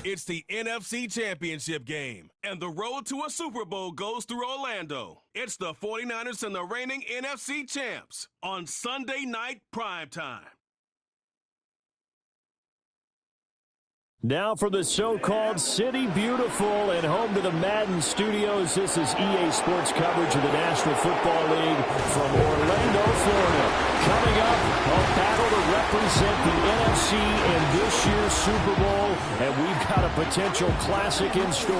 It's the NFC Championship game, and the road to a Super Bowl goes through Orlando. It's the 49ers and the reigning NFC champs on Sunday night primetime. Now for the so-called City Beautiful and home to the Madden studios. This is EA Sports coverage of the National Football League from Orlando, Florida. Coming up, a battle to represent the NFC in this year's Super Bowl, and we've got a potential classic in store,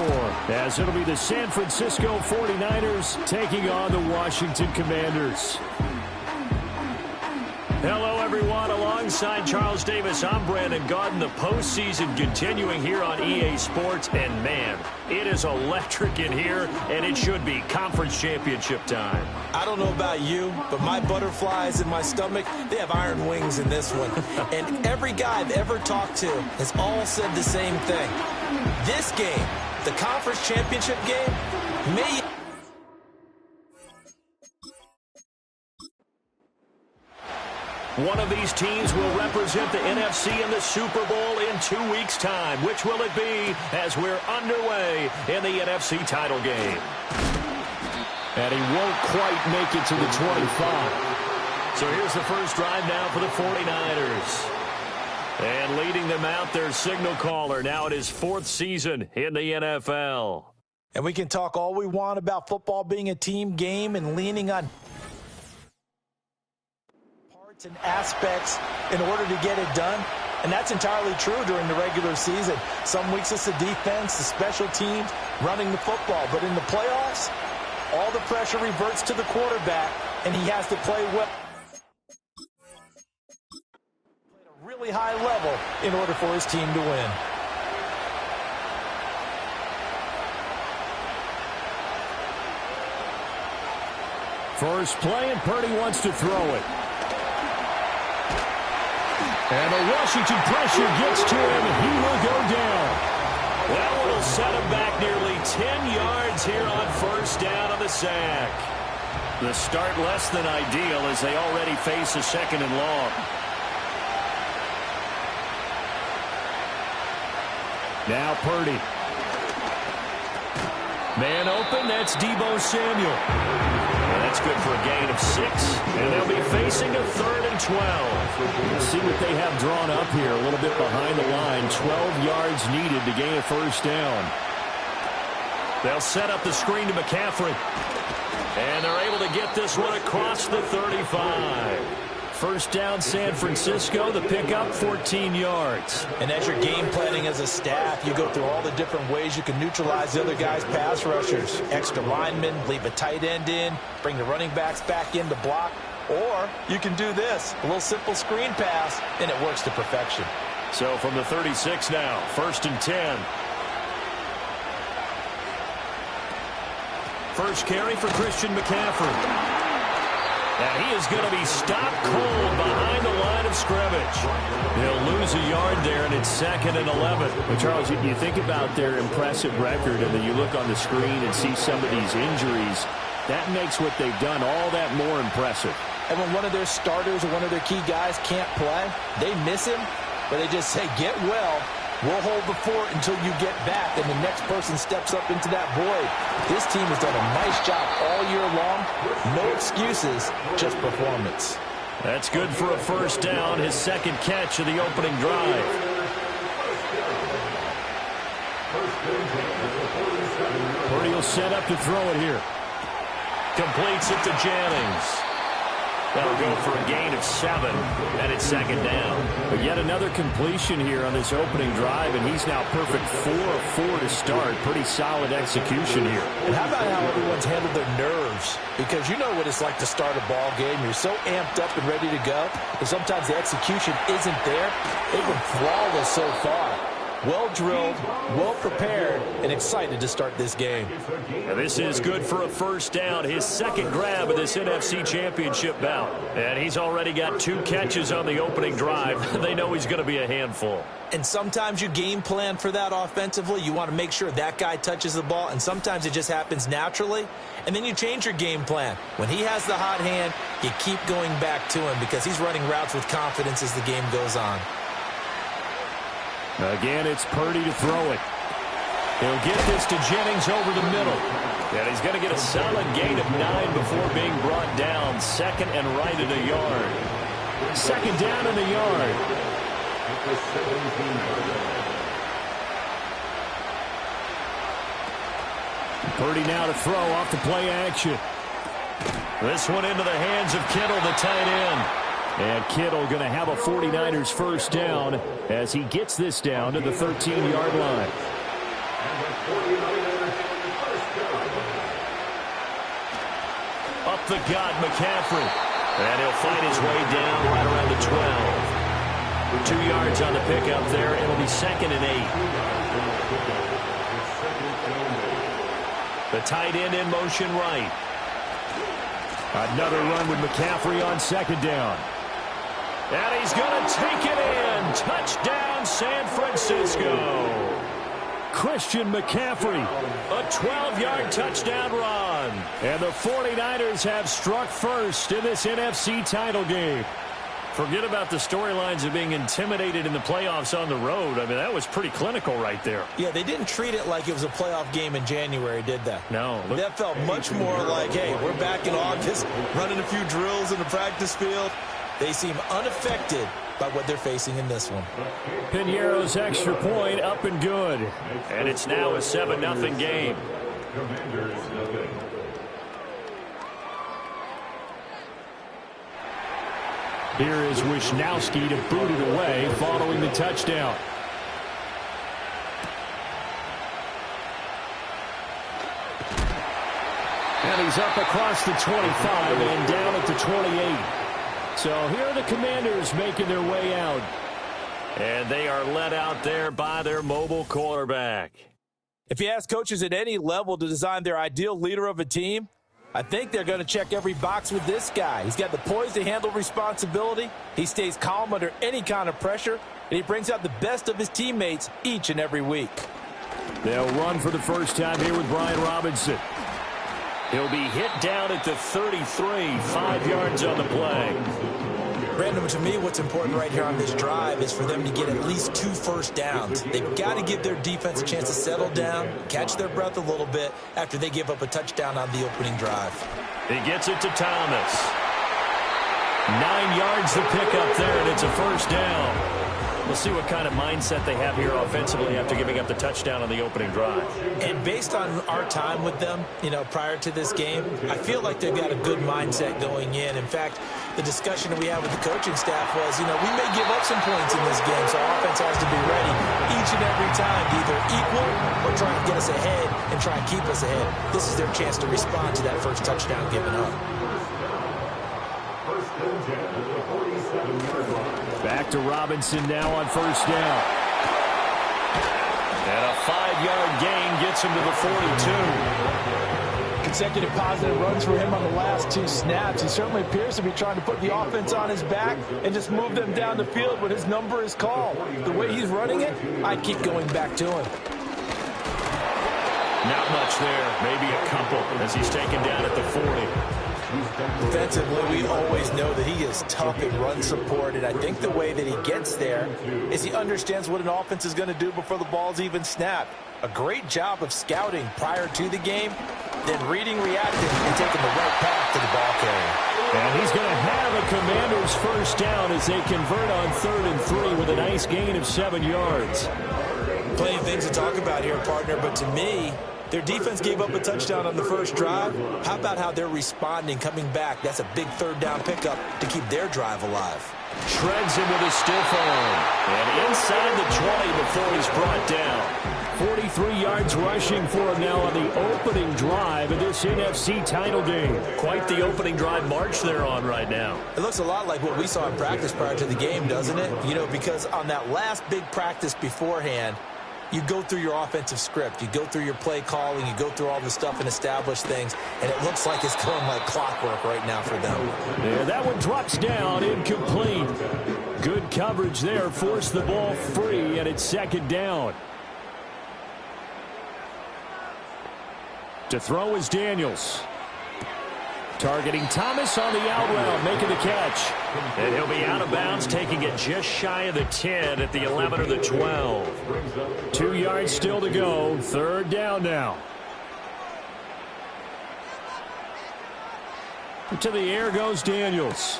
as it'll be the San Francisco 49ers taking on the Washington Commanders. Hello, everyone. Alongside Charles Davis, I'm Brandon Gaudin. The postseason continuing here on EA Sports. And, man, it is electric in here, and it should be conference championship time. I don't know about you, but my butterflies in my stomach, they have iron wings in this one. And every guy I've ever talked to has all said the same thing. This game, the conference championship game, may... One of these teams will represent the NFC in the Super Bowl in 2 weeks' time. Which will it be as we're underway in the NFC title game? And he won't quite make it to the 25. So here's the first drive now for the 49ers. And leading them out, their signal caller, now in his fourth season in the NFL. And we can talk all we want about football being a team game and leaning on and aspects in order to get it done, and that's entirely true during the regular season. Some weeks it's the defense, the special teams, running the football, but in the playoffs, all the pressure reverts to the quarterback, and he has to play well at a really high level in order for his team to win. First play, and Purdy wants to throw it. And the Washington pressure gets to him, and he will go down. Well, it'll set him back nearly 10 yards here on first down on the sack. The start less than ideal as they already face a second and long. Now Purdy. Man open, that's Deebo Samuel. And that's good for a gain of 6, and they'll be facing a 3rd and 12. Let's see what they have drawn up here, a little bit behind the line. 12 yards needed to gain a first down. They'll set up the screen to McCaffrey. And they're able to get this one across the 35. First down, San Francisco. The pickup, 14 yards. And as you're game planning as a staff, you go through all the different ways you can neutralize the other guy's pass rushers. Extra linemen, leave a tight end in, bring the running backs back in to block. Or you can do this, a little simple screen pass, and it works to perfection. So from the 36 now, 1st and 10. First carry for Christian McCaffrey. And he is going to be stopped cold behind the line of scrimmage. He'll lose a yard there, and it's 2nd and 11. Well, Charles, you think about their impressive record, and then you look on the screen and see some of these injuries. That makes what they've done all that more impressive. And when one of their starters or one of their key guys can't play, they miss him, but they just say, get well. We'll hold the fort until you get back, and the next person steps up into that void. This team has done a nice job all year long. No excuses, just performance. That's good for a first down, his second catch of the opening drive. Purdy will set up to throw it here. Completes it to Jennings. That'll go for a gain of 7, and it's 2nd down. But yet another completion here on this opening drive, and he's now perfect 4 of 4 to start. Pretty solid execution here. And how about how everyone's handled their nerves? Because you know what it's like to start a ball game. You're so amped up and ready to go, and sometimes the execution isn't there. They've been flawless so far. Well-drilled, well-prepared, and excited to start this game. And this is good for a first down, his second grab of this NFC Championship bout. And he's already got 2 catches on the opening drive. They know he's going to be a handful. And sometimes you game plan for that offensively. You want to make sure that guy touches the ball, and sometimes it just happens naturally. And then you change your game plan. When he has the hot hand, you keep going back to him because he's running routes with confidence as the game goes on. Again, it's Purdy to throw it. He'll get this to Jennings over the middle. And he's going to get a solid gain of 9 before being brought down. Second and right at a yard. Second down in the yard. Purdy now to throw off the play action. This one into the hands of Kittle, the tight end. And Kittle going to have a 49ers first down as he gets this down to the 13-yard line. Up the gut, McCaffrey. And he'll find his way down right around the 12. 2 yards on the pickup there. It'll be second and 8. The tight end in motion right. Another run with McCaffrey on second down. And he's going to take it in. Touchdown, San Francisco. Christian McCaffrey, a 12-yard touchdown run. And the 49ers have struck first in this NFC title game. Forget about the storylines of being intimidated in the playoffs on the road. I mean, that was pretty clinical right there. Yeah, they didn't treat it like it was a playoff game in January, did they? No. That felt much more like, hey, we're back in August, running a few drills in the practice field. They seem unaffected by what they're facing in this one. Piñeiro's extra point up and good. And it's now a 7-0 game. Here is Wisnowski to boot it away following the touchdown. And he's up across the 25 and down at the 28. So here are the Commanders making their way out. And they are led out there by their mobile quarterback. If you ask coaches at any level to design their ideal leader of a team, I think they're going to check every box with this guy. He's got the poise to handle responsibility. He stays calm under any kind of pressure, and he brings out the best of his teammates each and every week. They'll run for the first time here with Brian Robinson. He'll be hit down at the 33, 5 yards on the play. Brandon, to me, what's important right here on this drive is for them to get at least 2 first downs. They've got to give their defense a chance to settle down, catch their breath a little bit after they give up a touchdown on the opening drive. He gets it to Thomas. 9 yards to pick up there, and it's a first down. We'll see what kind of mindset they have here offensively after giving up the touchdown on the opening drive. And based on our time with them, prior to this game, I feel like they've got a good mindset going in. In fact, the discussion that we had with the coaching staff was, we may give up some points in this game, so our offense has to be ready each and every time to either equal or try and get us ahead and try and keep us ahead. This is their chance to respond to that first touchdown given up. Back to Robinson now on first down. And a 5-yard gain gets him to the 42. Consecutive positive runs for him on the last 2 snaps. He certainly appears to be trying to put the offense on his back and just move them down the field when his number is called. The way he's running it, I keep going back to him. Not much there. Maybe a couple as he's taken down at the 40. Defensively, we always know that he is tough in run support, and I think the way that he gets there is he understands what an offense is going to do before the ball's even snapped. A great job of scouting prior to the game, then reading, reacting, and taking the right path to the ball carrier. And he's going to have a Commanders first down as they convert on 3rd and 3 with a nice gain of 7 yards. Plenty of things to talk about here, partner, but to me, their defense gave up a touchdown on the first drive. How about how they're responding, coming back? That's a big 3rd down pickup to keep their drive alive. Shreds him with a stiff arm. And inside the 20 before he's brought down. 43 yards rushing for him now on the opening drive of this NFC title game. Quite the opening drive march they're on right now. It looks a lot like what we saw in practice prior to the game, doesn't it? Because on that last big practice beforehand, you go through your offensive script. You go through your play calling. You go through all the stuff and establish things. And it looks like it's going like clockwork right now for them. Yeah, that one drops down, incomplete. Good coverage there. Forced the ball free, and it's 2nd down. To throw is Daniels. Targeting Thomas on the out route, making the catch. And he'll be out of bounds, taking it just shy of the 10 at the 11 or the 12. 2 yards still to go. Third down now. To the air goes Daniels.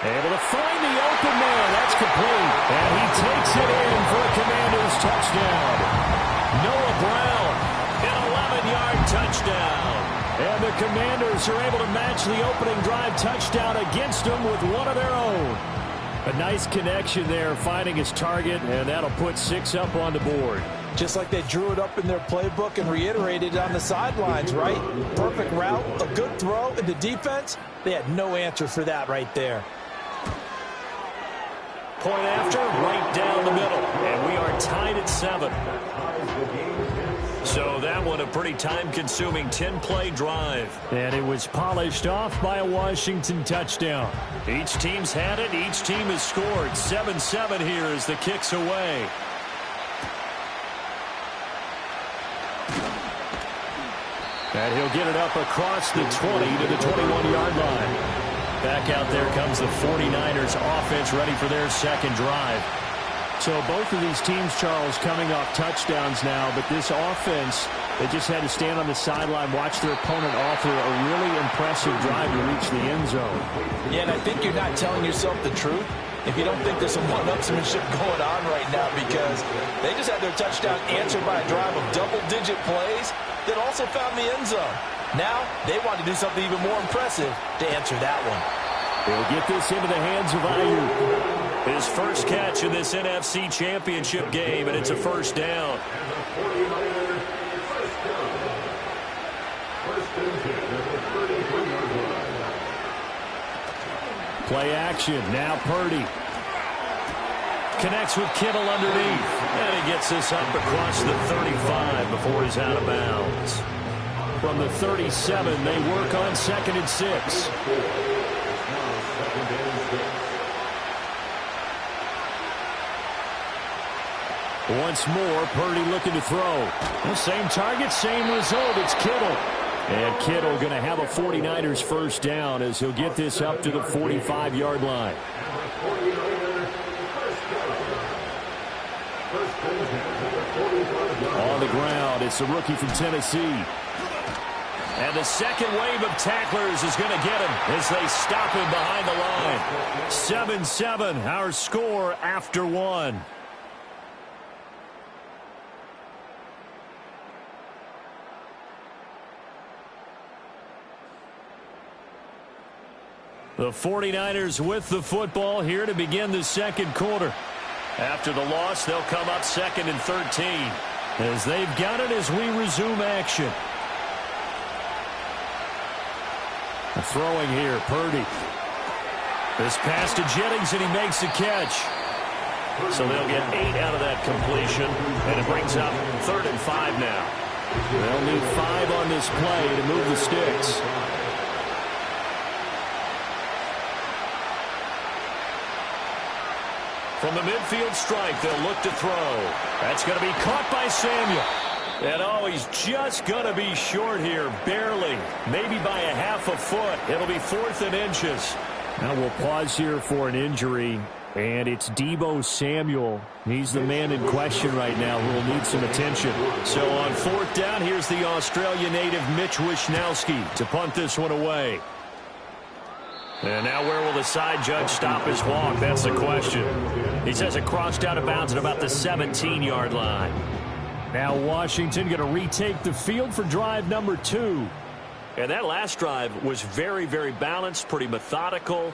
Able to find the open man. That's complete. And he takes it in for a Commanders touchdown. Noah Brown, an 11-yard touchdown. And the Commanders are able to match the opening drive touchdown against them with one of their own. A nice connection there, finding his target, and that'll put 6 up on the board. Just like they drew it up in their playbook and reiterated it on the sidelines, right? Perfect route, a good throw, and the defense, they had no answer for that right there. Point after, right down the middle, and we are tied at 7. So that one a pretty time-consuming 10-play drive. And it was polished off by a Washington touchdown. Each team's had it. Each team has scored. 7-7 here as the kick's away. And he'll get it up across the 20 to the 21-yard line. Back out there comes the 49ers offense ready for their second drive. So both of these teams, Charles, coming off touchdowns now, but this offense, they just had to stand on the sideline, watch their opponent offer a really impressive drive to reach the end zone. Yeah, and I think you're not telling yourself the truth if you don't think there's some one-upsmanship going on right now, because they just had their touchdown answered by a drive of double-digit plays that also found the end zone. Now, they want to do something even more impressive to answer that one. They'll get this into the hands of Ayuk. His first catch in this NFC Championship game, and it's a first down. Play action. Now Purdy. Connects with Kittle underneath. And he gets this up across the 35 before he's out of bounds. From the 37, they work on 2nd and 6. Once more, Purdy looking to throw. The same target, same result. It's Kittle. And Kittle going to have a 49ers first down as he'll get this up to the 45-yard line. On the ground, it's the rookie from Tennessee. And the second wave of tacklers is going to get him as they stop him behind the line. 7-7, our score after 1. The 49ers with the football here to begin the second quarter. After the loss, they'll come up 2nd and 13. As they've got it as we resume action. Throwing here, Purdy. This pass to Jennings, and he makes the catch. So they'll get 8 out of that completion, and it brings up 3rd and 5 now. They'll need 5 on this play to move the sticks. From the midfield stripe, they'll look to throw. That's going to be caught by Samuel. And oh, he's just going to be short here, barely. Maybe by a half a foot. It'll be 4th and inches. Now we'll pause here for an injury, and it's Deebo Samuel. He's the man in question right now who will need some attention. So on 4th down, here's the Australia native Mitch Wishnowsky to punt this one away. And now where will the side judge stop his walk? That's the question. He says it crossed out of bounds at about the 17-yard line. Now Washington going to retake the field for drive number 2. And that last drive was very, very balanced, pretty methodical.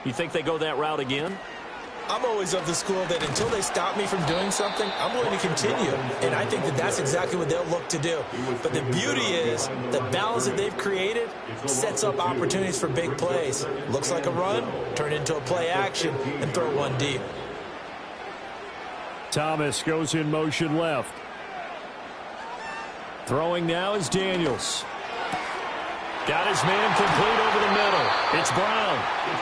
You think they go that route again? I'm always of the school that until they stop me from doing something, I'm going to continue. And I think that that's exactly what they'll look to do. But the beauty is the balance that they've created sets up opportunities for big plays. Looks like a run, turn into a play action, and throw one deep. Thomas goes in motion left. Throwing now is Daniels. Got his man complete over the middle. It's Brown.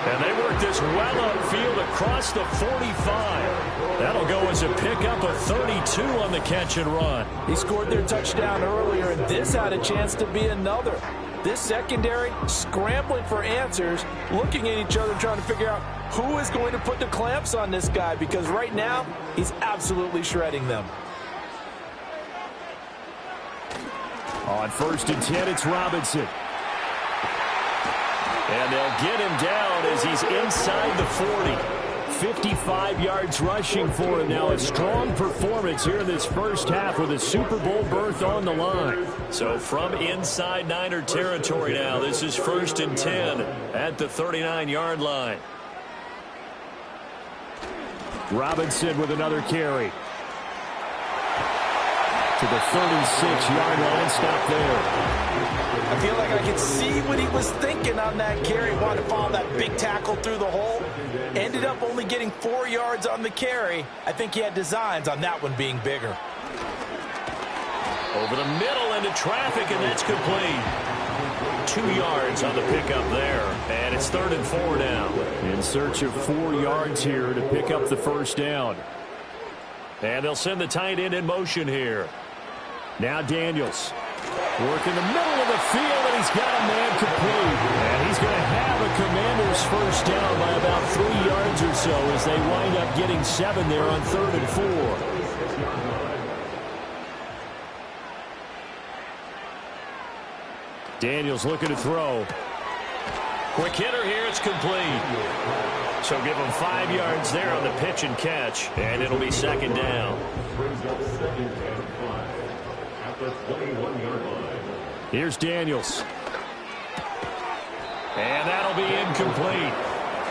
And they work this well upfield across the 45. That'll go as a pickup of 32 on the catch and run. He scored their touchdown earlier, and this had a chance to be another. This secondary scrambling for answers, looking at each other, trying to figure out who is going to put the clamps on this guy, because right now he's absolutely shredding them. On 1st and 10, it's Robinson. And they'll get him down as he's inside the 40. 55 yards rushing for him now. A strong performance here in this first half with a Super Bowl berth on the line. So from inside Niner territory now, this is 1st and 10 at the 39-yard line. Robinson with another carry. To the 36-yard line, stop there. I feel like I could see what he was thinking on that carry. Wanted to follow that big tackle through the hole. Ended up only getting 4 yards on the carry. I think he had designs on that one being bigger. Over the middle into traffic, and that's complete. 2 yards on the pickup there. And it's 3rd and 4 now. In search of 4 yards here to pick up the first down. And they'll send the tight end in motion here. Now Daniels. Work in the middle of the field, and he's got a man complete. And he's going to have a Commanders first down by about 3 yards or so as they wind up getting 7 there on 3rd and 4. Daniels looking to throw. Quick hitter here, it's complete. So give him 5 yards there on the pitch and catch, and it'll be 2nd down. Here's Daniels. And that'll be incomplete.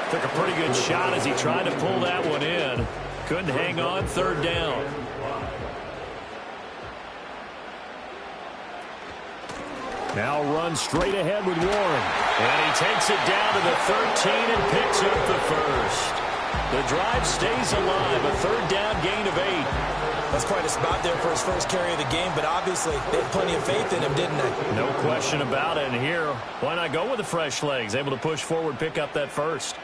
Took a pretty good shot as he tried to pull that one in. Couldn't hang on, 3rd down. Now run straight ahead with Warren. And he takes it down to the 13 and picks up the first. The drive stays alive, a 3rd down gain of 8. That's quite a spot there for his first carry of the game, but obviously they had plenty of faith in him, didn't they? No question about it. And here, why not go with the fresh legs? Able to push forward, pick up that first.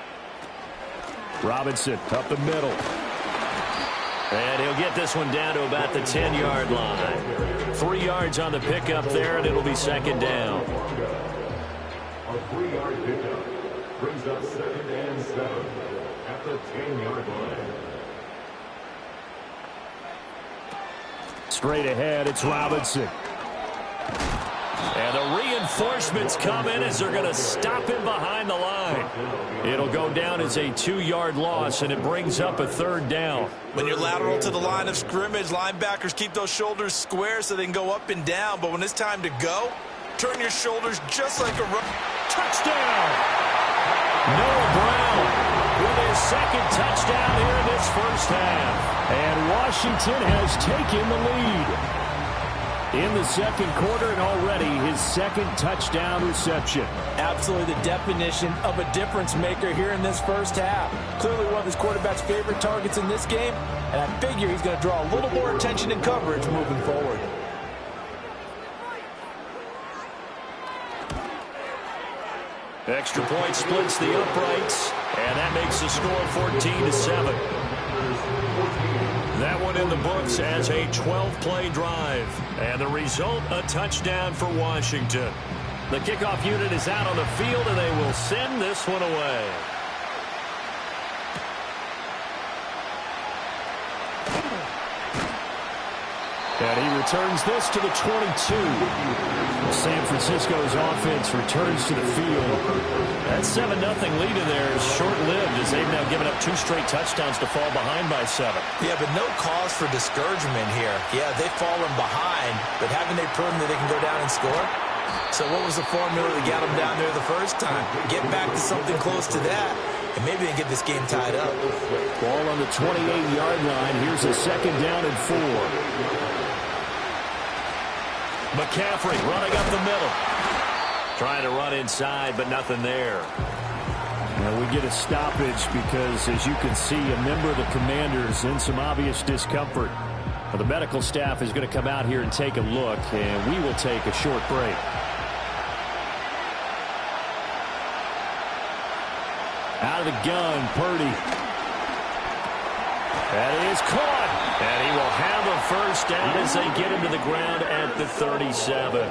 Robinson up the middle. And he'll get this one down to about the 10-yard line. 3 yards on the pickup there, and it'll be 2nd down. A 3-yard pickup brings up 2nd and 7 at the 10-yard line. Straight ahead, it's Robinson. And the reinforcements come in as they're going to stop him behind the line. It'll go down as a 2-yard loss, and it brings up a 3rd down. When you're lateral to the line of scrimmage, linebackers keep those shoulders square so they can go up and down. But when it's time to go, turn your shoulders just like a run. Touchdown! Noah Brown with his 2nd touchdown here in this first half. And Washington has taken the lead in the 2nd quarter, and already his 2nd touchdown reception. Absolutely the definition of a difference maker here in this first half. Clearly one of his quarterback's favorite targets in this game, and I figure he's going to draw a little more attention and coverage moving forward. Extra point splits the uprights, and that makes the score 14-7. That one in the books as a 12-play drive. And the result, a touchdown for Washington. The kickoff unit is out on the field, and they will send this one away. And he returns this to the 22. San Francisco's offense returns to the field. That 7-0 lead in there is short-lived as they've now given up 2 straight touchdowns to fall behind by 7. Yeah, but no cause for discouragement here. Yeah, they've fallen behind, but haven't they proven that they can go down and score? So what was the formula that got them down there the first time? Get back to something close to that, and maybe they get this game tied up. Ball on the 28-yard line. Here's a 2nd down and 4. McCaffrey running up the middle. Trying to run inside, but nothing there. Now we get a stoppage because, as you can see, a member of the Commanders in some obvious discomfort. Well, the medical staff is going to come out here and take a look, and we will take a short break. Out of the gun, Purdy. That is caught. And he will have a first down as they get him to the ground at the 37.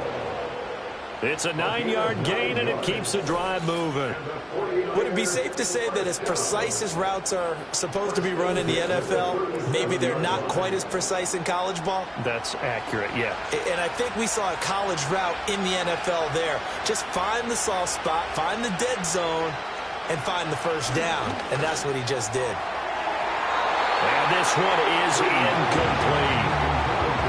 It's a 9-yard gain, and it keeps the drive moving. Would it be safe to say that as precise as routes are supposed to be run in the NFL, maybe they're not quite as precise in college ball? That's accurate, yeah. And I think we saw a college route in the NFL there. Just find the soft spot, find the dead zone, and find the first down. And that's what he just did. And this one is incomplete.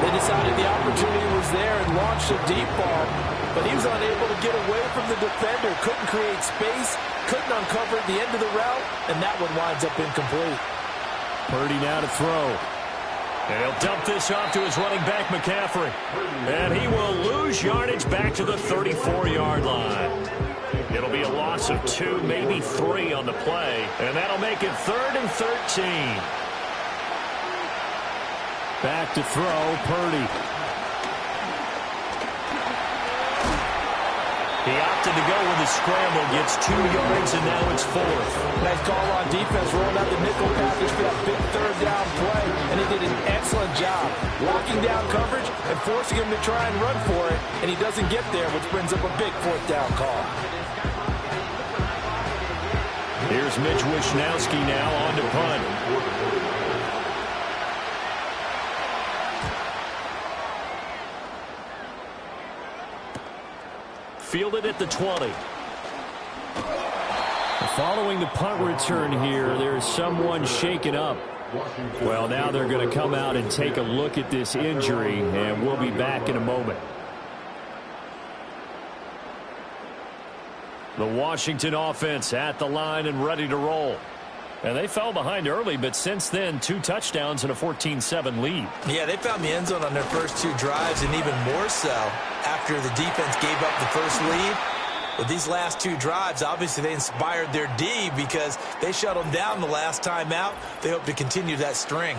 They decided the opportunity was there and launched a deep ball, but he was unable to get away from the defender, couldn't create space, couldn't uncover the end of the route, and that one winds up incomplete. Purdy now to throw. And he'll dump this off to his running back, McCaffrey. And he will lose yardage back to the 34-yard line. It'll be a loss of 2, maybe 3 on the play, and that'll make it 3rd and 13. Back to throw, Purdy. He opted to go with a scramble, gets 2 yards, and now it's 4th. Nice call on defense, rolling out the nickel package for that big 3rd down play, and he did an excellent job locking down coverage and forcing him to try and run for it, and he doesn't get there, which brings up a big 4th down call. Here's Mitch Wishnowski now on to punt. Fielded at the 20. Following the punt return here, there's someone shaken up. Well, now they're going to come out and take a look at this injury, and we'll be back in a moment. The Washington offense at the line and ready to roll. And they fell behind early, but since then, 2 touchdowns and a 14-7 lead. Yeah, they found the end zone on their first 2 drives, and even more so after the defense gave up the first lead. But these last 2 drives, obviously they inspired their D because they shut them down the last time out. They hope to continue that string.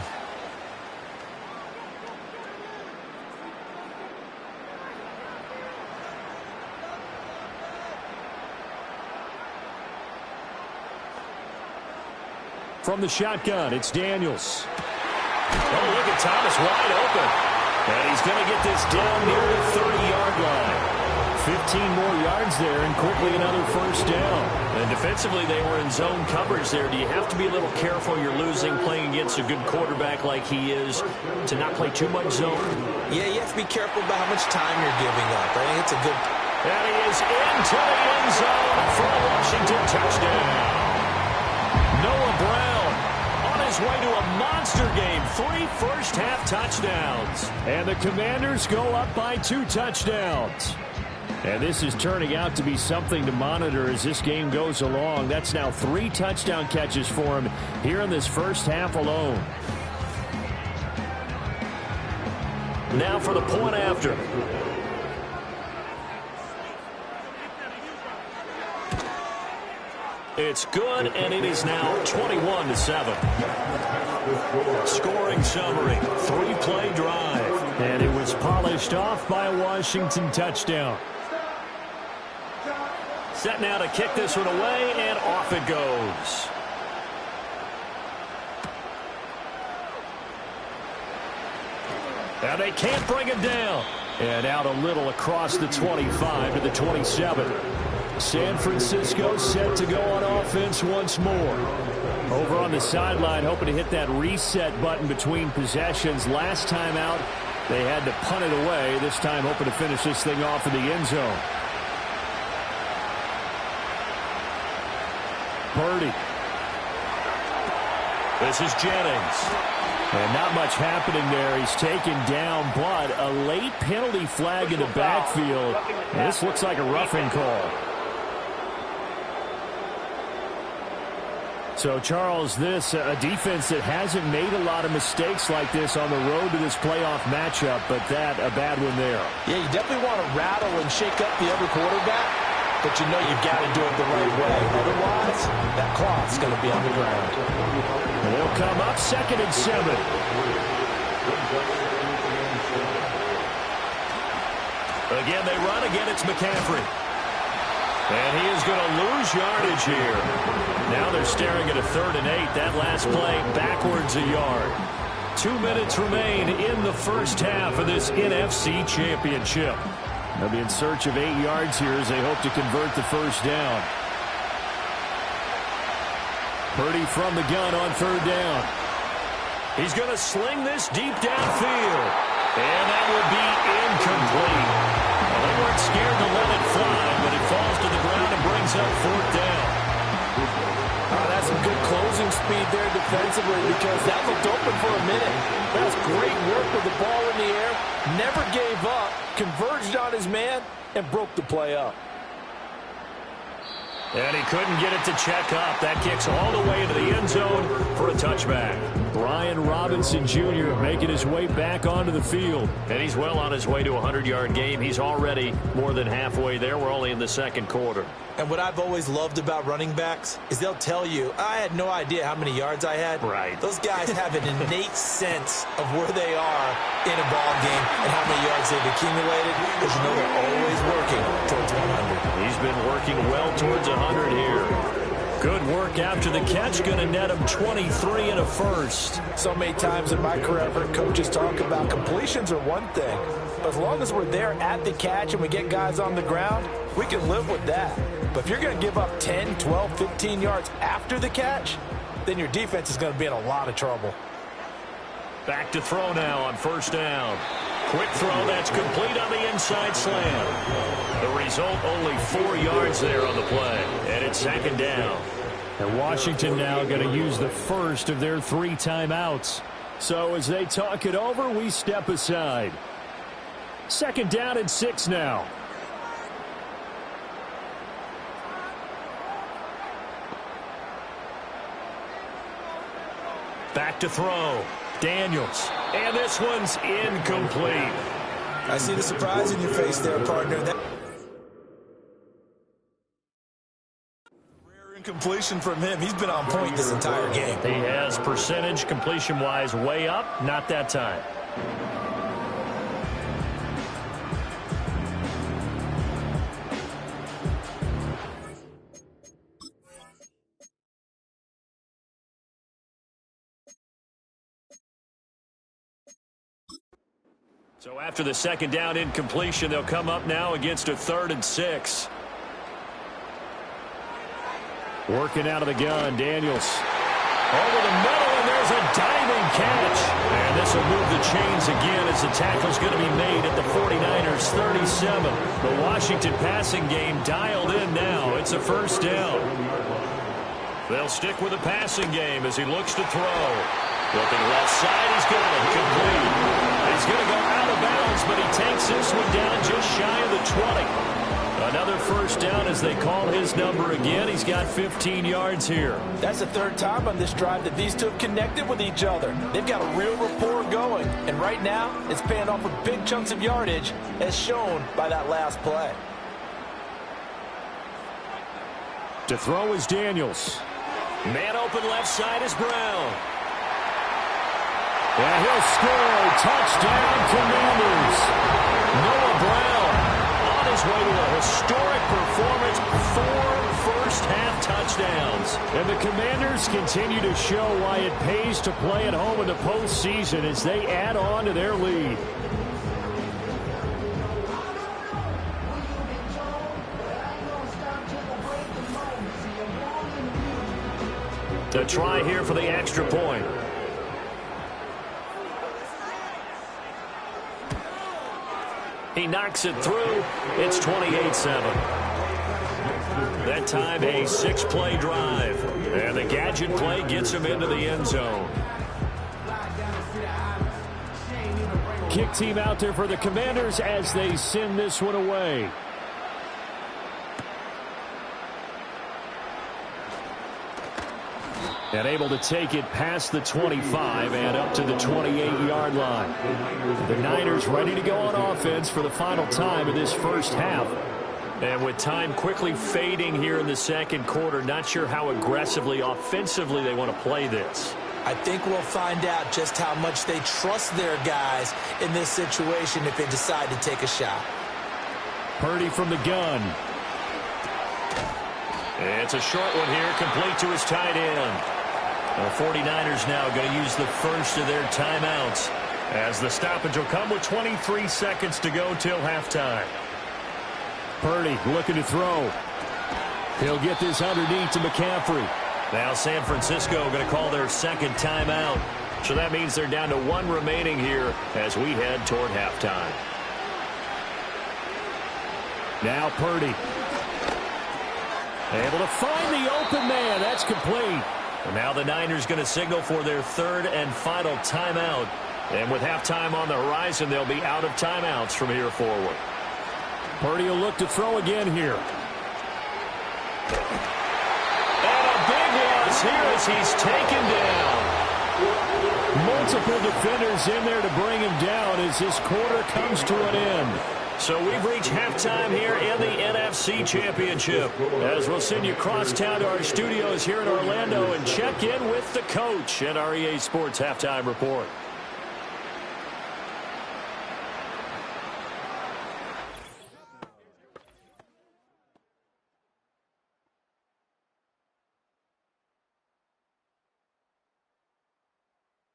From the shotgun, it's Daniels. Oh, look at Thomas wide open. And he's going to get this down near the 30-yard line. 15 more yards there and quickly another first down. And defensively, they were in zone coverage there. Do you have to be a little careful? You're losing playing against a good quarterback like he is to not play too much zone? Yeah, you have to be careful about how much time you're giving up. I think it's a good... And he is into the end zone for a Washington touchdown. Noah Brown on his way to a monster game. 3 first-half touchdowns. And the Commanders go up by 2 touchdowns. And this is turning out to be something to monitor as this game goes along. That's now 3 touchdown catches for him here in this first half alone. Now for the point after. It's good, and it is now 21-7. Scoring summary, 3-play drive. And it was polished off by a Washington touchdown. Set now to kick this one away, and off it goes. Now they can't bring him down. And out a little across the 25 to the 27. San Francisco set to go on offense once more. Over on the sideline, hoping to hit that reset button between possessions. Last time out, they had to punt it away. This time, hoping to finish this thing off in the end zone. Purdy. This is Jennings. And not much happening there. He's taken down, but a late penalty flag in the backfield. This looks like a roughing call. So, Charles, this a defense that hasn't made a lot of mistakes like this on the road to this playoff matchup, but that a bad one there. Yeah, you definitely want to rattle and shake up the other quarterback, but you know you've got to do it the right way. Otherwise, that clock's going to be on the ground. And they'll come up 2nd and 7. Again, they run. Again, it's McCaffrey. And he is going to lose yardage here. Now they're staring at a 3rd and 8. That last play backwards a yard. 2 minutes remain in the first half of this NFC Championship. They'll be in search of 8 yards here as they hope to convert the first down. Purdy from the gun on 3rd down. He's going to sling this deep downfield. And that will be incomplete. Well, they weren't scared to let it fly, but it falls to the ground and brings up 4th down. Oh, that's some good closing speed there defensively because that looked open for a minute. That's great work with the ball in the air. Never gave up, converged on his man, and broke the play up. And he couldn't get it to check up. That kicks all the way into the end zone for a touchback. Brian Robinson Jr. making his way back onto the field. And he's well on his way to a 100-yard game. He's already more than halfway there. We're only in the 2nd quarter. And what I've always loved about running backs is they'll tell you, I had no idea how many yards I had. Right. Those guys have an innate sense of where they are in a ball game and how many yards they've accumulated because you know they're always working towards 100. He's been working well towards 100 here. Good work after the catch. Going to net him 23 and a first. So many times in my career, I've heard coaches talk about completions are one thing. But as long as we're there at the catch and we get guys on the ground, we can live with that. But if you're going to give up 10, 12, 15 yards after the catch, then your defense is going to be in a lot of trouble. Back to throw now on 1st down. Quick throw, that's complete on the inside slant. The result, only 4 yards there on the play. And it's 2nd down. And Washington now going to use the first of their 3 timeouts. So as they talk it over, we step aside. 2nd down and 6 now. Back to throw. Daniels. And this one's incomplete. I see the surprise in your face there, partner. Rare incompletion from him. He's been on point this entire game. He has percentage completion-wise way up. Not that time. So after the 2nd down incompletion, they'll come up now against a 3rd and 6. Working out of the gun, Daniels. Over the middle, and there's a diving catch. And this will move the chains again as the tackle's going to be made at the 49ers 37. The Washington passing game dialed in now. It's a 1st down. They'll stick with the passing game as he looks to throw. Looking left side, he's got it. Complete. He's going to go out of bounds, but he takes this one down just shy of the 20. Another 1st down as they call his number again. He's got 15 yards here. That's the 3rd time on this drive that these two have connected with each other. They've got a real rapport going. And right now, it's paying off with big chunks of yardage as shown by that last play. To throw is Daniels. Man open left side is Brown. And he'll score. Touchdown, Commanders. Noah Brown on his way to a historic performance. 4 first-half touchdowns. And the Commanders continue to show why it pays to play at home in the postseason as they add on to their lead. The try here for the extra point. He knocks it through. It's 28-7. That time a 6-play drive. And the gadget play gets him into the end zone. Kick team out there for the Commanders as they send this one away. And able to take it past the 25 and up to the 28-yard line. The Niners ready to go on offense for the final time of this first half. And with time quickly fading here in the 2nd quarter, not sure how aggressively, offensively they want to play this. I think we'll find out just how much they trust their guys in this situation if they decide to take a shot. Purdy from the gun. It's a short one here, complete to his tight end. The 49ers now going to use the first of their timeouts as the stoppage will come with 23 seconds to go till halftime. Purdy looking to throw. He'll get this underneath to McCaffrey. Now San Francisco going to call their second timeout. So that means they're down to one remaining here as we head toward halftime. Now Purdy. Able to find the open man. That's complete. And now the Niners going to signal for their third and final timeout. And with halftime on the horizon, they'll be out of timeouts from here forward. Purdy will look to throw again here. And a big loss here as he's taken down. Multiple defenders in there to bring him down as this quarter comes to an end. So we've reached halftime here in the NFC Championship. As we'll send you across town to our studios here in Orlando and check in with the coach and our EA Sports Halftime Report.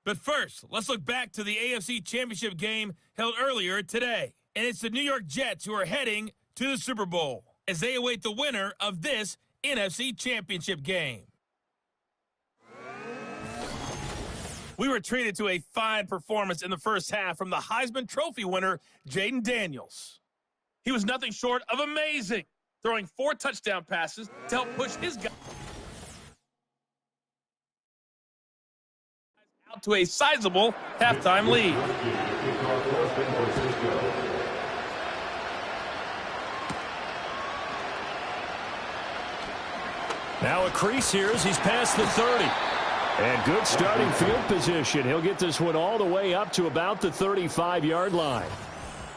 But first, let's look back to the AFC Championship game held earlier today. And it's the New York Jets who are heading to the Super Bowl as they await the winner of this NFC Championship game. We were treated to a fine performance in the first half from the Heisman Trophy winner, Jayden Daniels. He was nothing short of amazing, throwing 4 touchdown passes to help push his guys out to a sizable halftime lead. Now a crease here as he's past the 30. And good starting field position. He'll get this one all the way up to about the 35-yard line.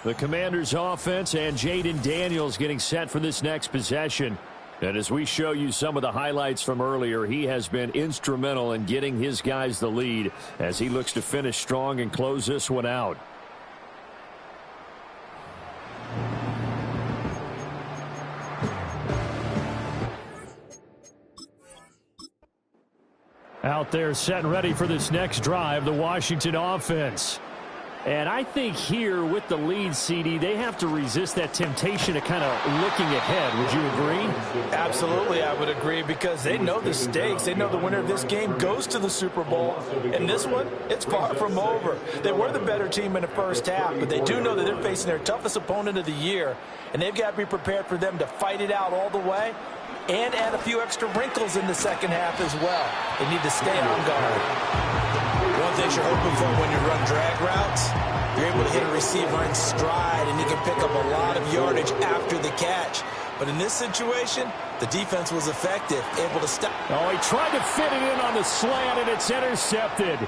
The Commanders' offense and Jayden Daniels getting set for this next possession. And as we show you some of the highlights from earlier, he has been instrumental in getting his guys the lead as he looks to finish strong and close this one out. Out there set and ready for this next drive, the Washington offense. And I think here with the lead, CD, they have to resist that temptation of kind of looking ahead. Would you agree? Absolutely, I would agree, because they know the stakes. They know the winner of this game goes to the Super Bowl. And this one, it's far from over. They were the better team in the first half, but they do know that they're facing their toughest opponent of the year. And they've got to be prepared for them to fight it out all the way and add a few extra wrinkles in the second half as well. They need to stay on guard. One thing you're hoping for when you run drag routes, you're able to hit a receiver in stride, and you can pick up a lot of yardage after the catch. But in this situation, the defense was effective, able to stop. Oh, he tried to fit it in on the slant, and it's intercepted.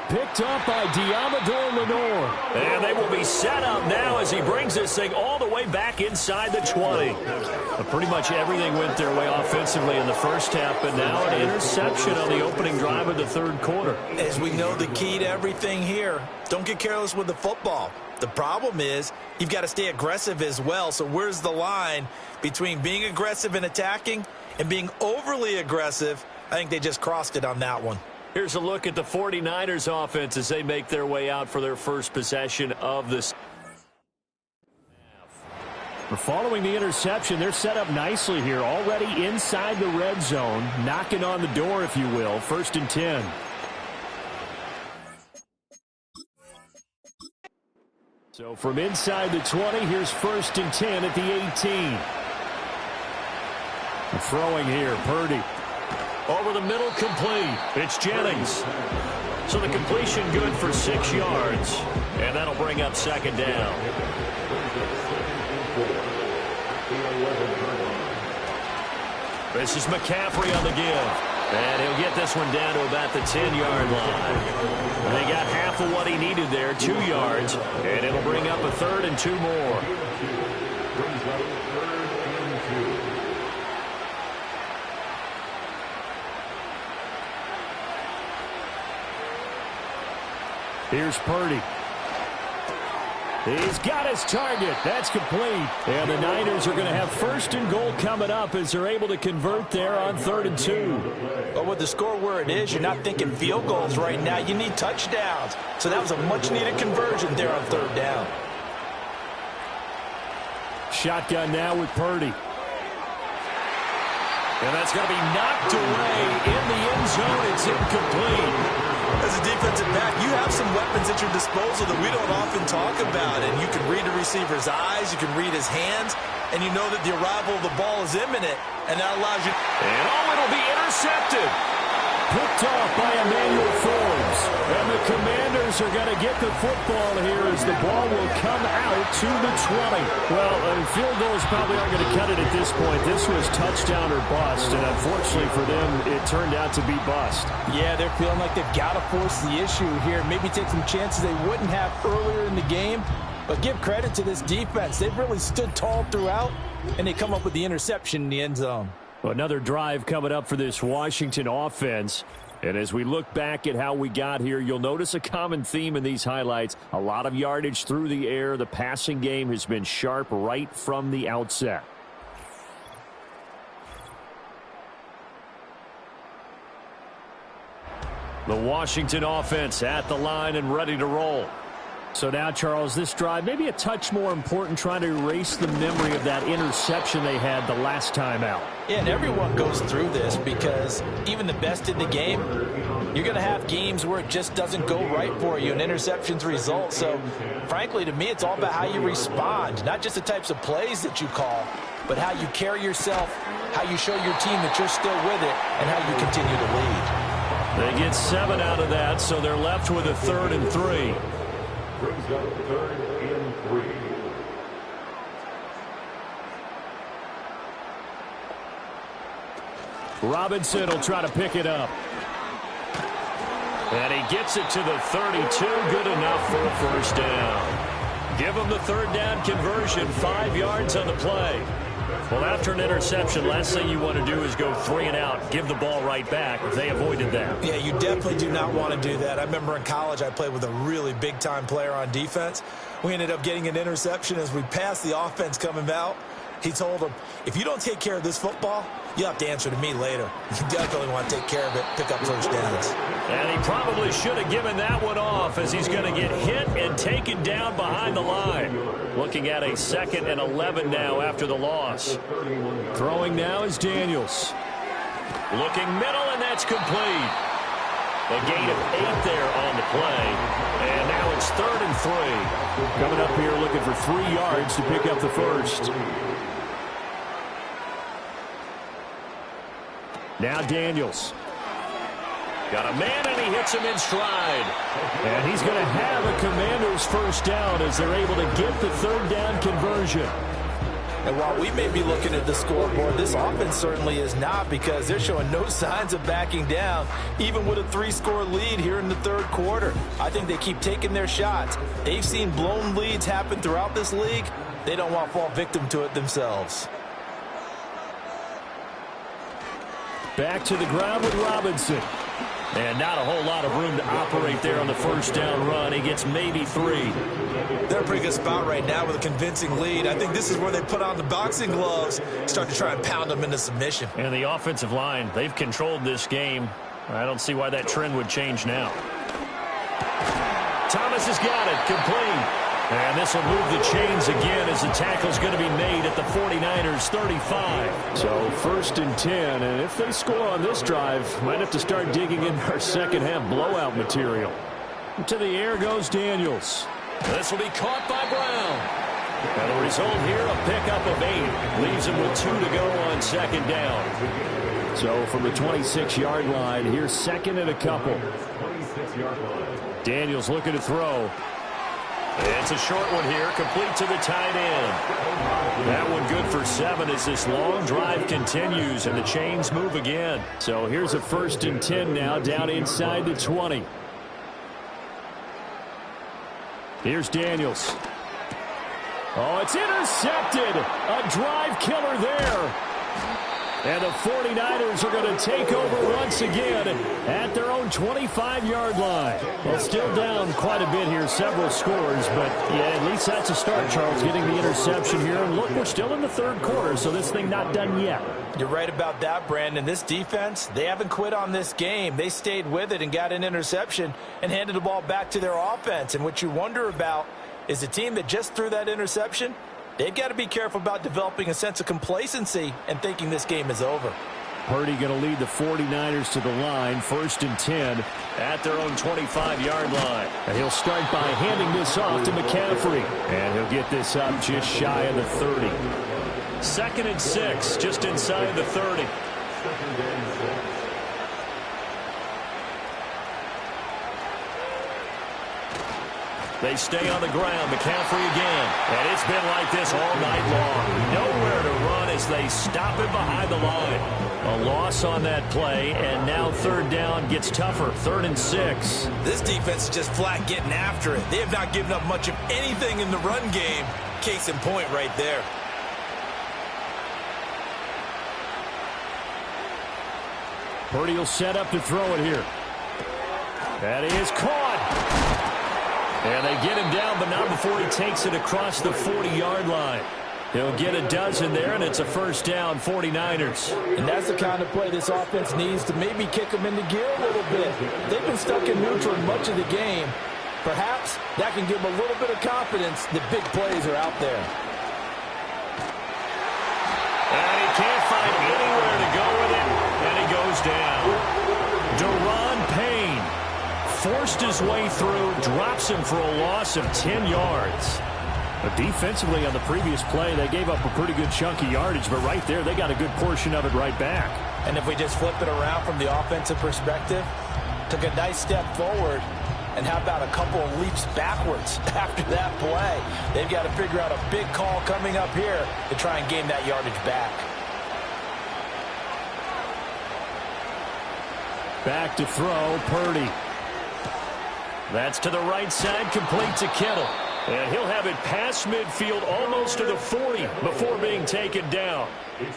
Picked up by Diamador Lenore. And they will be set up now as he brings this thing all the way back inside the 20. But pretty much everything went their way offensively in the first half, but now an interception on the opening drive of the third quarter. As we know, the key to everything here, don't get careless with the football. The problem is you've got to stay aggressive as well. So where's the line between being aggressive and attacking and being overly aggressive? I think they just crossed it on that one. Here's a look at the 49ers offense as they make their way out for their first possession of this. Following the interception, they're set up nicely here, already inside the red zone, knocking on the door, if you will. 1st and 10. So from inside the 20, here's 1st and 10 at the 18. Throwing here, Purdy. Over the middle, complete. It's Jennings. So the completion good for 6 yards. And that'll bring up 2nd down. This is McCaffrey on the give. And he'll get this one down to about the 10-yard line. And they got half of what he needed there, 2 yards. And it'll bring up a 3rd and 2 more. Here's Purdy. He's got his target. That's complete. And the Niners are going to have 1st and goal coming up as they're able to convert there on 3rd and 2. But with the score where it is, you're not thinking field goals right now. You need touchdowns. So that was a much-needed conversion there on 3rd down. Shotgun now with Purdy. And that's going to be knocked away in the end zone. It's incomplete. As a defensive back, you have some weapons at your disposal that we don't often talk about. And you can read the receiver's eyes, you can read his hands, and you know that the arrival of the ball is imminent. And that allows you... And it'll be intercepted. Picked off by Emmanuel Forbes. And the Commanders are going to get the football here as the ball will come out to the 20. Well, field goals probably aren't going to cut it at this point. This was touchdown or bust, and unfortunately for them, it turned out to be bust. Yeah, they're feeling like they've got to force the issue here. Maybe take some chances they wouldn't have earlier in the game. But give credit to this defense. They've really stood tall throughout, and they come up with the interception in the end zone. Another drive coming up for this Washington offense. And as we look back at how we got here, you'll notice a common theme in these highlights. A lot of yardage through the air. The passing game has been sharp right from the outset. The Washington offense at the line and ready to roll. So now, Charles, this drive maybe a touch more important, trying to erase the memory of that interception they had the last time out. Yeah, and everyone goes through this because even the best in the game, you're going to have games where it just doesn't go right for you and interceptions result. So, frankly, to me, it's all about how you respond, not just the types of plays that you call, but how you carry yourself, how you show your team that you're still with it, and how you continue to lead. They get 7 out of that, so they're left with a 3rd and 3. Brings up 3rd and 3. Robinson will try to pick it up. And he gets it to the 32. Good enough for a first down. Give him the 3rd down conversion. 5 yards on the play. Well, after an interception, last thing you want to do is go 3 and out, give the ball right back. They avoided that. Yeah, you definitely do not want to do that. I remember in college I played with a really big-time player on defense. We ended up getting an interception as we passed the offense coming out. He told him, if you don't take care of this football, you'll have to answer to me later. You definitely want to take care of it, pick up first downs. And he probably should have given that one off as he's going to get hit and taken down behind the line. Looking at a 2nd and 11 now after the loss. Throwing now is Daniels. Looking middle, and that's complete. A gain of 8 there on the play. And now it's 3rd and 3. Coming up here looking for 3 yards to pick up the first. Now Daniels. Got a man, and he hits him in stride. And he's going to have a Commanders first down as they're able to get the 3rd down conversion. And while we may be looking at the scoreboard, this offense certainly is not, because they're showing no signs of backing down, even with a 3-score lead here in the 3rd quarter. I think they keep taking their shots. They've seen blown leads happen throughout this league. They don't want to fall victim to it themselves. Back to the ground with Robinson. And not a whole lot of room to operate there on the first down run. He gets maybe 3. They're in a pretty good spot right now with a convincing lead. I think this is where they put on the boxing gloves, start to try and pound them into submission. And the offensive line, they've controlled this game. I don't see why that trend would change now. Thomas has got it, complete. And this will move the chains again as the tackle's going to be made at the 49ers 35. So 1st and 10, and if they score on this drive, might have to start digging in our second half blowout material. To the air goes Daniels. This will be caught by Brown. And the result here, a pickup of 8. Leaves him with 2 to go on 2nd down. So from the 26-yard line, here's 2nd and a couple. 26-yard line. Daniels looking to throw. It's a short one here, complete to the tight end. That one good for 7 as this long drive continues and the chains move again. So here's a 1st and 10 now, down inside the 20. Here's Daniels. Oh, it's intercepted. A drive killer there. And the 49ers are going to take over once again at their own 25-yard line. Well, still down quite a bit here, several scores, but yeah, at least that's a start, Charles, getting the interception here. And look, we're still in the 3rd quarter, so this thing not done yet. You're right about that, Brandon. This defense, they haven't quit on this game. They stayed with it and got an interception and handed the ball back to their offense. And what you wonder about is the team that just threw that interception, They've got to be careful about developing a sense of complacency and thinking this game is over. Purdy going to lead the 49ers to the line, 1st and 10 at their own 25-yard line. And he'll start by handing this off to McCaffrey. And he'll get this up just shy of the 30. 2nd and 6, just inside the 30. They stay on the ground. McCaffrey again. And it's been like this all night long. Nowhere to run as they stop him behind the line. A loss on that play, and now 3rd down gets tougher. 3rd and 6. This defense is just flat getting after it. They have not given up much of anything in the run game. Case in point right there. Purdy will set up to throw it here. That is caught. And they get him down, but not before he takes it across the 40-yard line. He'll get a dozen there, and it's a 1st down, 49ers. And that's the kind of play this offense needs to maybe kick them into gear a little bit. They've been stuck in neutral much of the game. Perhaps that can give them a little bit of confidence that big plays are out there. And he can't find anywhere to go with it, and he goes down. Deron Payne forced his way through, drops him for a loss of 10 yards. But defensively on the previous play, they gave up a pretty good chunk of yardage, but right there, they got a good portion of it right back. And if we just flip it around from the offensive perspective, took a nice step forward, and how about a couple of leaps backwards after that play? They've got to figure out a big call coming up here to try and gain that yardage back. Back to throw, Purdy. That's to the right side, complete to Kittle. And he'll have it past midfield almost to the 40 before being taken down.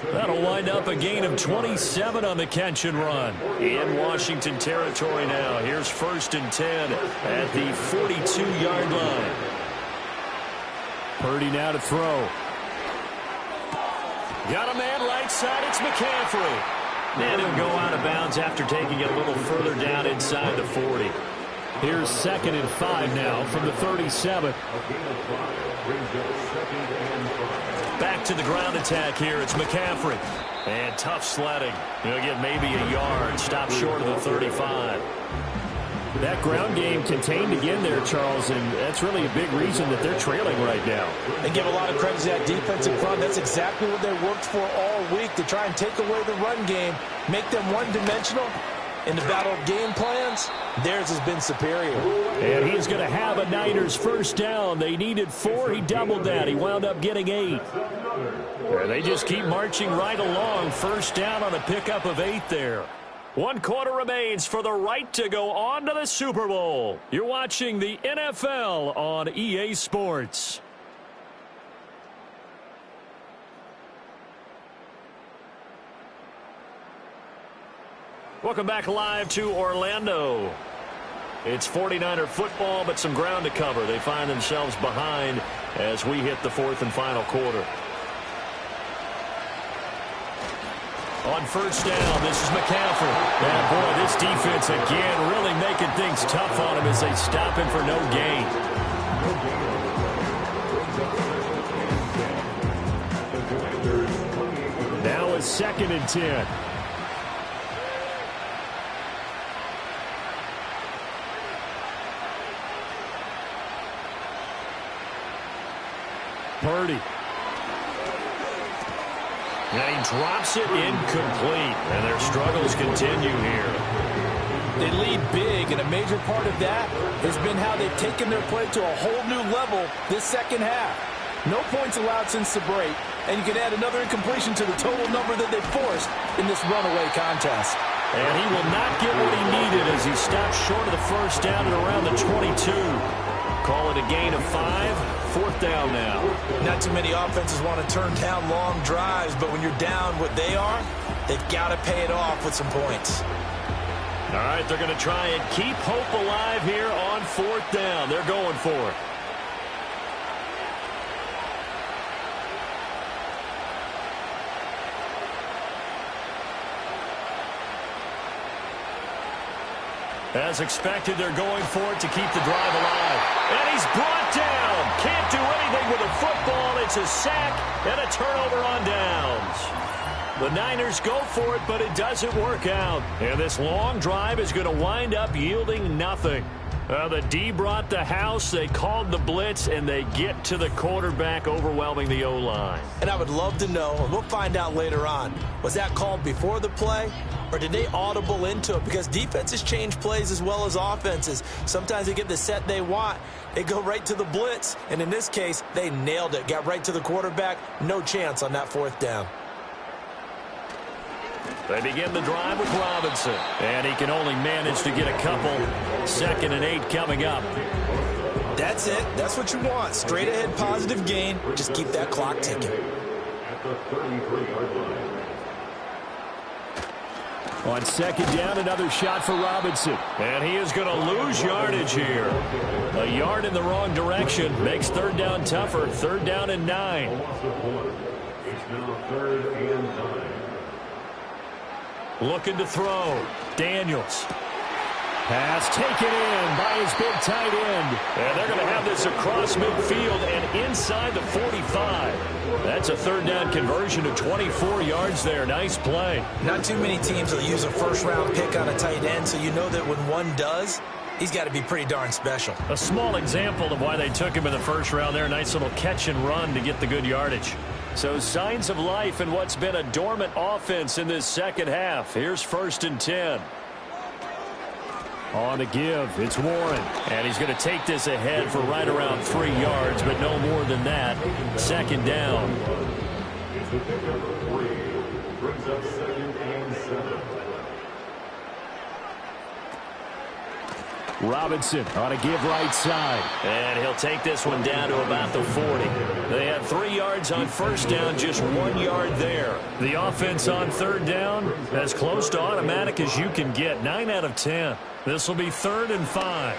That'll wind up a gain of 27 on the catch and run. In Washington territory now. Here's 1st and 10 at the 42-yard line. Purdy now to throw. Got a man right side. It's McCaffrey. And he'll go out of bounds after taking it a little further down inside the 40. Here's 2nd and 5 now from the 37. Back to the ground attack here. It's McCaffrey. And tough sledding. He'll get maybe a yard. Stop short of the 35. That ground game contained again there, Charles, and that's really a big reason that they're trailing right now. They give a lot of credit to that defensive front. That's exactly what they worked for all week, to try and take away the run game, make them one-dimensional. In the battle of game plans, theirs has been superior. And he's going to have a Niners 1st down. They needed 4. He doubled that. He wound up getting 8. And they just keep marching right along. 1st down on a pickup of 8 there. 1 quarter remains for the right to go on to the Super Bowl. You're watching the NFL on EA Sports. Welcome back live to Orlando. It's 49er football, but some ground to cover. They find themselves behind as we hit the 4th and final quarter. On 1st down, this is McCaffrey. And boy, this defense again really making things tough on him as they stop him for no gain. Now it's 2nd and 10. Purdy. And he drops it incomplete. And their struggles continue here. They lead big, and a major part of that has been how they've taken their play to a whole new level this 2nd half. No points allowed since the break, and you can add another incompletion to the total number that they've forced in this runaway contest. And he will not get what he needed as he stops short of the 1st down at around the 22. Call it a gain of 5. 4th down now. Not too many offenses want to turn down long drives, but when you're down what they are, they've got to pay it off with some points. All right, they're going to try and keep hope alive here on 4th down. They're going for it. As expected, they're going for it to keep the drive alive. And he's brought down. Can't do anything with the football. It It's a sack and a turnover on downs. The Niners go for it, but it doesn't work out. And this long drive is going to wind up yielding nothing. The D brought the house, they called the blitz, and they get to the quarterback, overwhelming the O-line. And I would love to know, and we'll find out later on, was that called before the play, or did they audible into it? Because defenses change plays as well as offenses. Sometimes they get the set they want. They go right to the blitz, and in this case, they nailed it. Got right to the quarterback. No chance on that fourth down. They begin the drive with Robinson. And he can only manage to get a couple. 2nd and 8 coming up. That's it. That's what you want. Straight ahead positive gain. Just keep that clock ticking. At the 33-yard line. On 2nd down, another shot for Robinson. And he is going to lose yardage here. A yard in the wrong direction makes 3rd down tougher. 3rd down and 9. It's now 3rd and 9. Looking to throw. Daniels. Pass taken in by his big tight end. And they're going to have this across midfield and inside the 45. That's a 3rd down conversion of 24 yards there. Nice play. Not too many teams will use a first-round pick on a tight end, so you know that when one does, he's got to be pretty darn special. A small example of why they took him in the first round there. Nice little catch and run to get the good yardage. So signs of life in what's been a dormant offense in this second half. Here's 1st and 10. On the give, it's Warren. And he's going to take this ahead for right around 3 yards, but no more than that. 2nd down. It's the pick number 3. Brings up 2nd and 7. Robinson on a give right side. And he'll take this one down to about the 40. They had 3 yards on 1st down, just 1 yard there. The offense on 3rd down, as close to automatic as you can get. 9 out of 10. This will be 3rd and 5.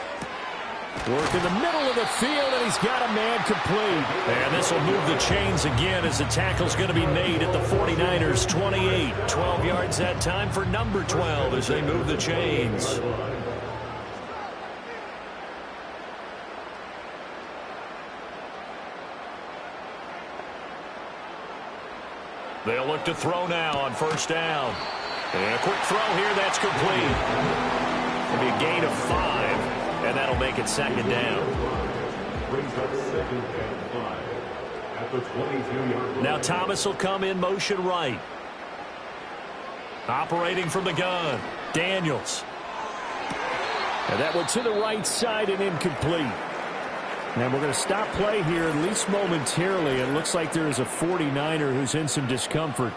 Work in the middle of the field, and he's got a man complete. And this will move the chains again as the tackle's going to be made at the 49ers 28. 12 yards that time for number 12 as they move the chains. They'll look to throw now on 1st down. And a quick throw here, that's complete. It'll be a gain of 5, and that'll make it 2nd down. Brings up 2nd and 5 at the 22-yard line. Now Thomas will come in motion right. Operating from the gun, Daniels. And that one to the right side and incomplete. And we're going to stop play here, at least momentarily. It looks like there is a 49er who's in some discomfort.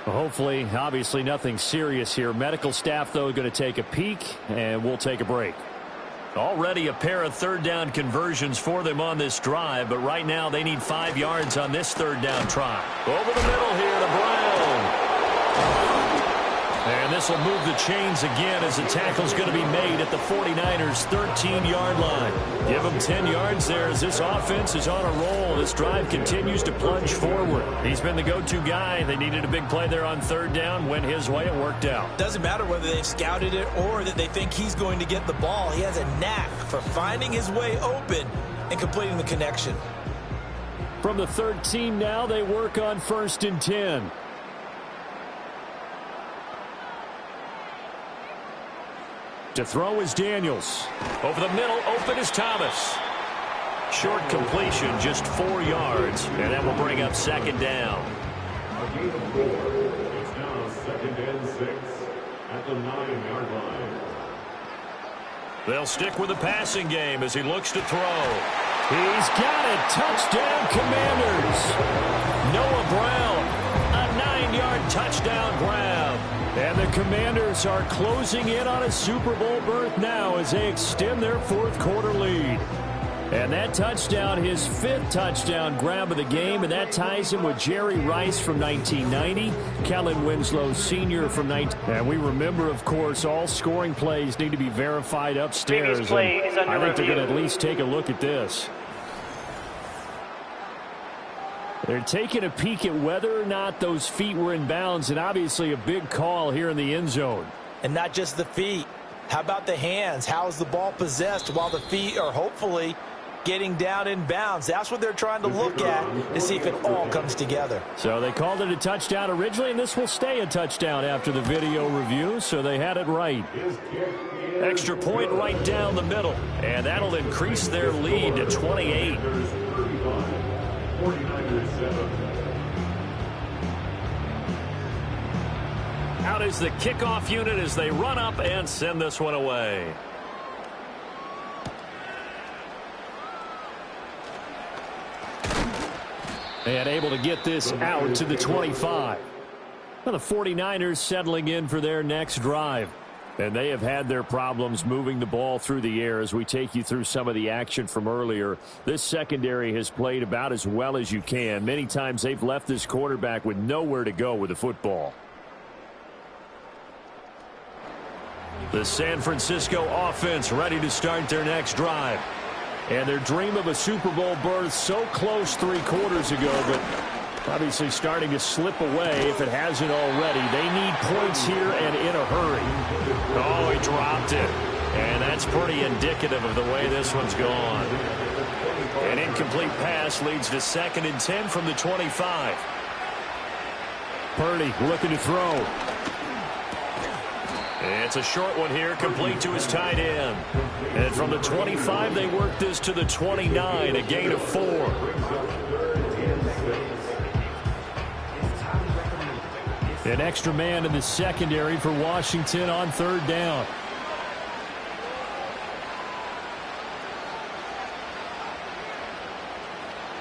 Well, hopefully, obviously nothing serious here. Medical staff, though, going to take a peek, and we'll take a break. Already a pair of 3rd down conversions for them on this drive, but right now they need 5 yards on this 3rd down try. Over the middle here to Brown. And this will move the chains again as the tackle's going to be made at the 49ers' 13-yard line. Give them 10 yards there as this offense is on a roll. This drive continues to plunge forward. He's been the go-to guy. They needed a big play there on 3rd down. Went his way. It worked out. Doesn't matter whether they've scouted it or that they think he's going to get the ball. He has a knack for finding his way open and completing the connection. From the 13 now, they work on 1st and 10. To throw is Daniels. Over the middle, open is Thomas. Short completion, just 4 yards, and that will bring up 2nd down. A gain of 4. It's now 2nd and 6 at the 9-yard line. They'll stick with the passing game as he looks to throw. He's got it. Touchdown, Commanders. Noah Brown, a 9-yard touchdown grab. And the Commanders are closing in on a Super Bowl berth now as they extend their 4th quarter lead. And that touchdown, his 5th touchdown grab of the game, and that ties him with Jerry Rice from 1990, Kellen Winslow Sr. from 19... And we remember, of course, all scoring plays need to be verified upstairs. Previous play is under I think they're review. going to at least take a look at this. They're taking a peek at whether or not those feet were in bounds, and obviously a big call here in the end zone. And not just the feet. How about the hands? How is the ball possessed while the feet are hopefully getting down in bounds. That's what they're trying to look at to see if it all comes together. So they called it a touchdown originally, and this will stay a touchdown after the video review, so they had it right. Extra point right down the middle, and that'll increase their lead to 28. 49ers 7. Out is the kickoff unit as they run up and send this one away. And able to get this out to the 25. Now the 49ers settling in for their next drive. And they have had their problems moving the ball through the air as we take you through some of the action from earlier. This secondary has played about as well as you can. Many times they've left this quarterback with nowhere to go with the football. The San Francisco offense ready to start their next drive. And their dream of a Super Bowl berth so close 3 quarters ago, but obviously starting to slip away if it hasn't already. They need points here and in a hurry. Oh, he dropped it. And that's pretty indicative of the way this one's gone. An incomplete pass leads to 2nd and 10 from the 25. Purdy looking to throw. It's a short one here, complete to his tight end. And from the 25, they work this to the 29, a gain of 4. An extra man in the secondary for Washington on 3rd down.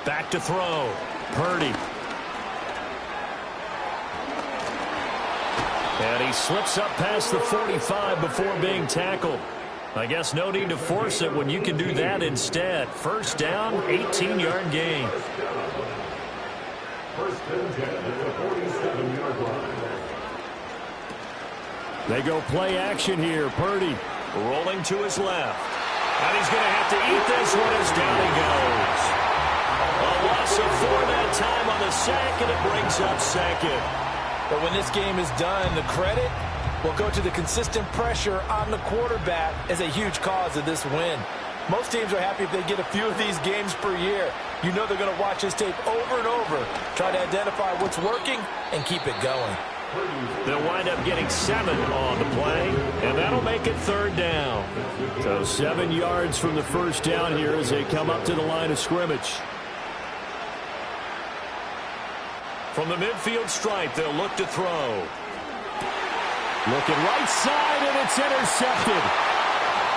Back to throw. Purdy. And he slips up past the 45 before being tackled. I guess no need to force it when you can do that instead. 1st down, 18-yard gain. 1st and 10 at the 47-yard line. They go play action here. Purdy rolling to his left. And he's going to have to eat this one as down he goes. A loss of 4 that time on the sack, and it brings up 2nd. But when this game is done, the credit will go to the consistent pressure on the quarterback as a huge cause of this win. Most teams are happy if they get a few of these games per year. You know they're going to watch this tape over and over, try to identify what's working, and keep it going. They'll wind up getting 7 on the play, and that'll make it 3rd down. So 7 yards from the 1st down here as they come up to the line of scrimmage. From the midfield stripe, they'll look to throw. Looking right side, and it's intercepted.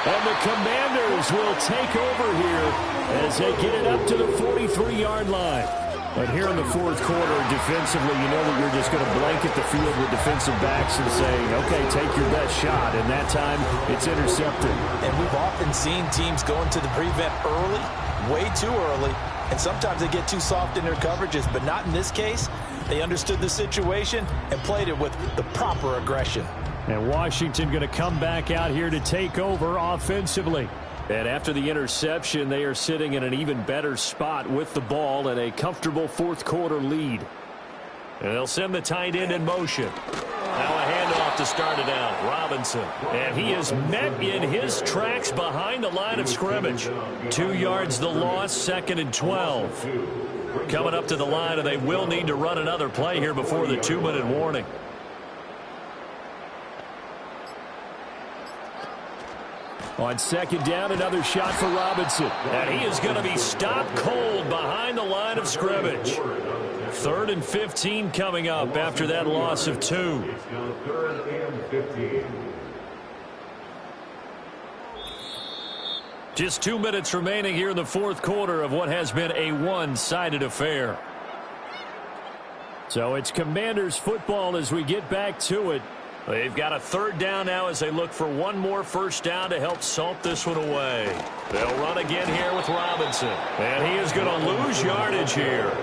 And the Commanders will take over here as they get it up to the 43-yard line. But here in the 4th quarter, defensively, you know that you're just going to blanket the field with defensive backs and say, okay, take your best shot. And that time, it's intercepted. And we've often seen teams go into the prevent early, way too early, and sometimes they get too soft in their coverages, but not in this case. They understood the situation and played it with the proper aggression. And Washington going to come back out here to take over offensively. And after the interception, they are sitting in an even better spot with the ball and a comfortable 4th quarter lead. And they'll send the tight end in motion. Now a handoff to start it out. Robinson. And he is met in his tracks behind the line of scrimmage. 2 yards the loss, 2nd and 12. Coming up to the line, and they will need to run another play here before the 2-minute warning. On 2nd down, another shot for Robinson. And he is going to be stopped cold behind the line of scrimmage. 3rd and 15 coming up after that loss of 2. It's now 3rd and 15. Just 2 minutes remaining here in the 4th quarter of what has been a one-sided affair. So it's Commanders football as we get back to it. They've got a 3rd down now as they look for one more 1st down to help salt this one away. They'll run again here with Robinson. And he is going to lose yardage here.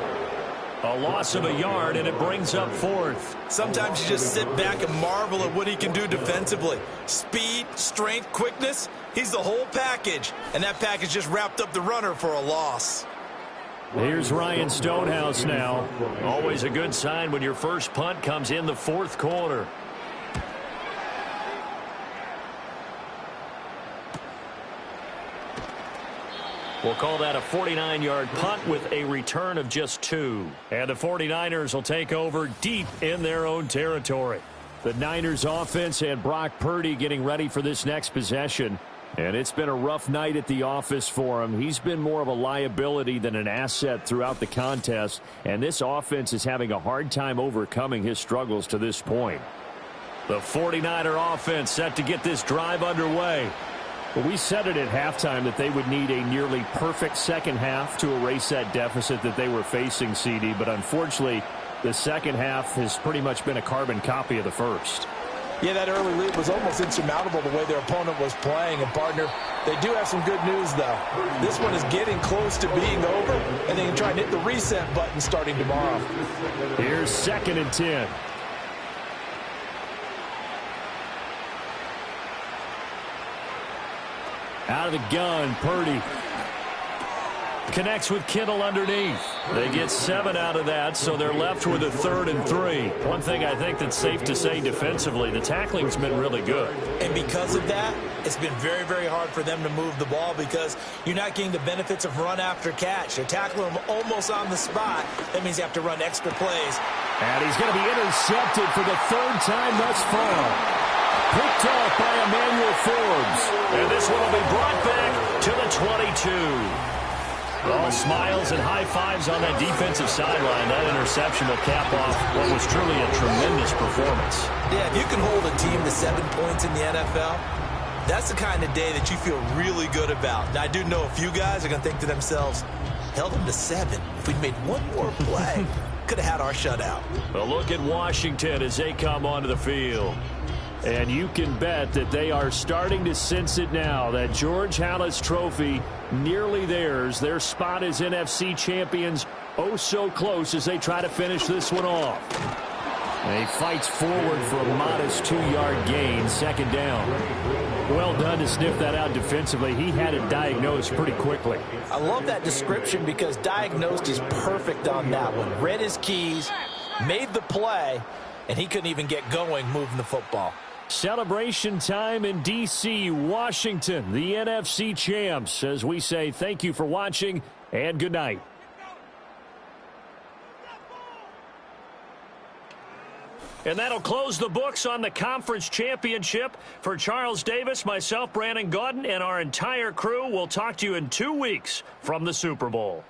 A loss of a yard, and it brings up 4th. Sometimes you just sit back and marvel at what he can do defensively. Speed, strength, quickness, he's the whole package. And that package just wrapped up the runner for a loss. Here's Ryan Stonehouse now. Always a good sign when your first punt comes in the 4th quarter. We'll call that a 49-yard punt with a return of just 2. And the 49ers will take over deep in their own territory. The Niners offense and Brock Purdy getting ready for this next possession. And it's been a rough night at the office for him. He's been more of a liability than an asset throughout the contest. And this offense is having a hard time overcoming his struggles to this point. The 49er offense set to get this drive underway. Well, we said it at halftime that they would need a nearly perfect second half to erase that deficit that they were facing, CD. But unfortunately, the second half has pretty much been a carbon copy of the first. Yeah, that early lead was almost insurmountable the way their opponent was playing. And, partner, they do have some good news, though. This one is getting close to being over, and they can try and hit the reset button starting tomorrow. Here's 2nd and 10. Out of the gun, Purdy connects with Kittle underneath. They get 7 out of that, so they're left with a 3rd and 3. One thing I think that's safe to say defensively, the tackling's been really good. And because of that, it's been very, very hard for them to move the ball because you're not getting the benefits of run after catch. They're tackling them almost on the spot. That means you have to run extra plays. And he's going to be intercepted for the 3rd time thus far. Picked off by Emmanuel Forbes. And this one will be brought back to the 22. All smiles and high fives on that defensive sideline. That interception will cap off what was truly a tremendous performance. Yeah, if you can hold a team to 7 points in the NFL, that's the kind of day that you feel really good about. Now, I do know a few guys are going to think to themselves, held them to 7. If we'd made one more play, could have had our shutout. A look at Washington as they come onto the field. And you can bet that they are starting to sense it now. That George Halas trophy nearly theirs. Their spot as NFC champions oh so close as they try to finish this one off. And he fights forward for a modest 2-yard gain, 2nd down. Well done to sniff that out defensively. He had it diagnosed pretty quickly. I love that description because diagnosed is perfect on that one. Read his keys, made the play, and he couldn't even get going moving the football. Celebration time in D.C., Washington, the NFC champs, as we say thank you for watching and good night. And that'll close the books on the conference championship. For Charles Davis, myself, Brandon Gaudin, and our entire crew, we'll talk to you in 2 weeks from the Super Bowl.